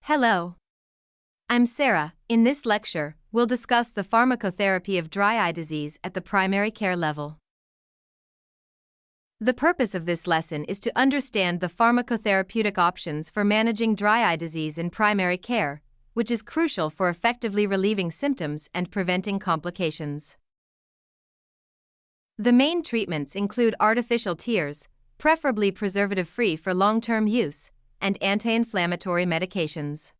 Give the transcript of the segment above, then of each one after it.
Hello. I'm Sarah. In this lecture, we'll discuss the pharmacotherapy of dry eye disease at the primary care level. The purpose of this lesson is to understand the pharmacotherapeutic options for managing dry eye disease in primary care, which is crucial for effectively relieving symptoms and preventing complications. The main treatments include artificial tears, preferably preservative-free for long-term use, and anti-inflammatory medications.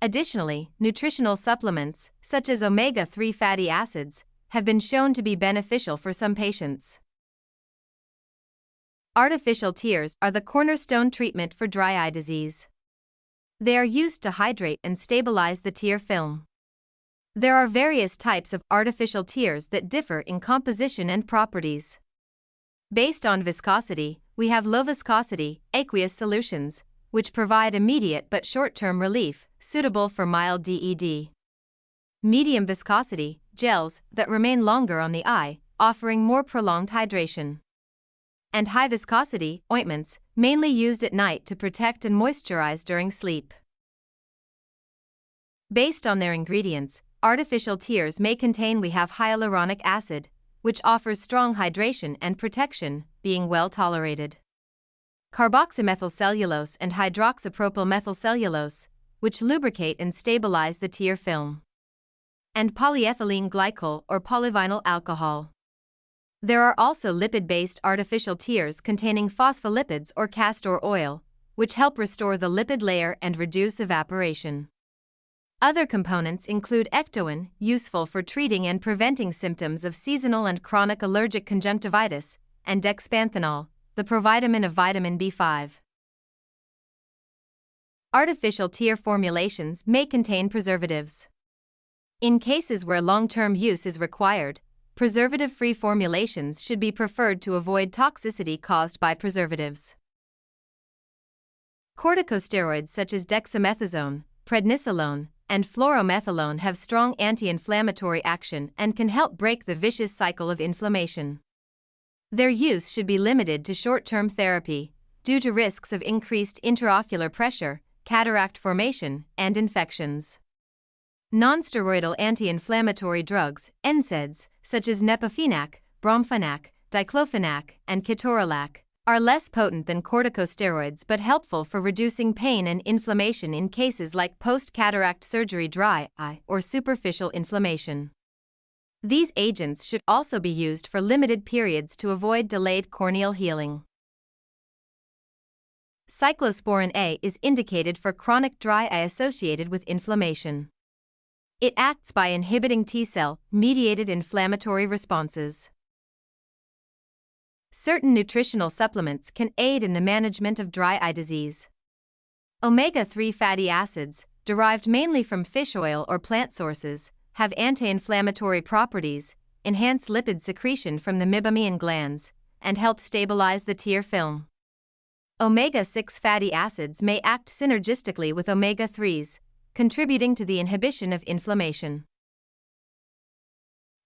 Additionally, nutritional supplements, such as omega-3 fatty acids, have been shown to be beneficial for some patients. Artificial tears are the cornerstone treatment for dry eye disease. They are used to hydrate and stabilize the tear film. There are various types of artificial tears that differ in composition and properties. Based on viscosity, we have low-viscosity, aqueous solutions, which provide immediate but short-term relief, suitable for mild DED. Medium viscosity, gels, that remain longer on the eye, offering more prolonged hydration. And high viscosity, ointments, mainly used at night to protect and moisturize during sleep. Based on their ingredients, artificial tears may contain hyaluronic acid, which offers strong hydration and protection, being well tolerated. Carboxymethylcellulose and hydroxypropylmethylcellulose, which lubricate and stabilize the tear film. And polyethylene glycol or polyvinyl alcohol. There are also lipid-based artificial tears containing phospholipids or castor oil, which help restore the lipid layer and reduce evaporation. Other components include ectoin, useful for treating and preventing symptoms of seasonal and chronic allergic conjunctivitis, and dexpanthenol, the provitamin of vitamin B5. Artificial tear formulations may contain preservatives. In cases where long-term use is required, preservative-free formulations should be preferred to avoid toxicity caused by preservatives. Corticosteroids such as dexamethasone, prednisolone, and fluoromethalone have strong anti-inflammatory action and can help break the vicious cycle of inflammation. Their use should be limited to short-term therapy, due to risks of increased intraocular pressure, cataract formation, and infections. Non-steroidal anti-inflammatory drugs, NSAIDs, such as nepafenac, bromfenac, diclofenac, and ketorolac, are less potent than corticosteroids but helpful for reducing pain and inflammation in cases like post-cataract surgery, dry eye, or superficial inflammation. These agents should also be used for limited periods to avoid delayed corneal healing. Cyclosporin A is indicated for chronic dry eye associated with inflammation. It acts by inhibiting T-cell-mediated inflammatory responses. Certain nutritional supplements can aid in the management of dry eye disease. Omega-3 fatty acids, derived mainly from fish oil or plant sources, have anti-inflammatory properties, enhance lipid secretion from the meibomian glands, and help stabilize the tear film. Omega-6 fatty acids may act synergistically with omega-3s, contributing to the inhibition of inflammation.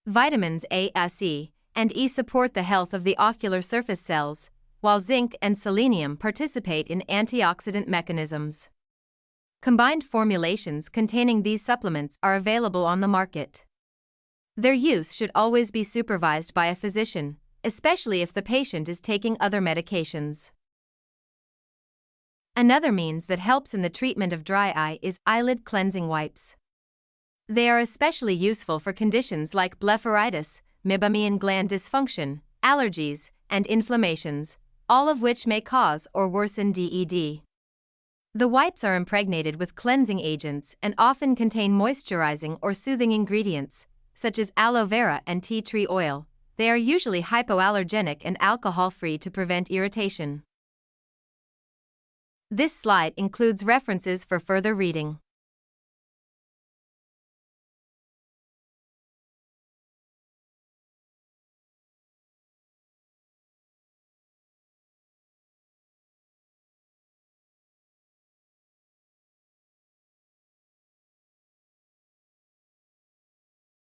Vitamins A, C, and E support the health of the ocular surface cells, while zinc and selenium participate in antioxidant mechanisms. Combined formulations containing these supplements are available on the market. Their use should always be supervised by a physician, especially if the patient is taking other medications. Another means that helps in the treatment of dry eye is eyelid cleansing wipes. They are especially useful for conditions like blepharitis, meibomian gland dysfunction, allergies, and inflammations, all of which may cause or worsen DED. The wipes are impregnated with cleansing agents and often contain moisturizing or soothing ingredients, such as aloe vera and tea tree oil. They are usually hypoallergenic and alcohol-free to prevent irritation. This slide includes references for further reading.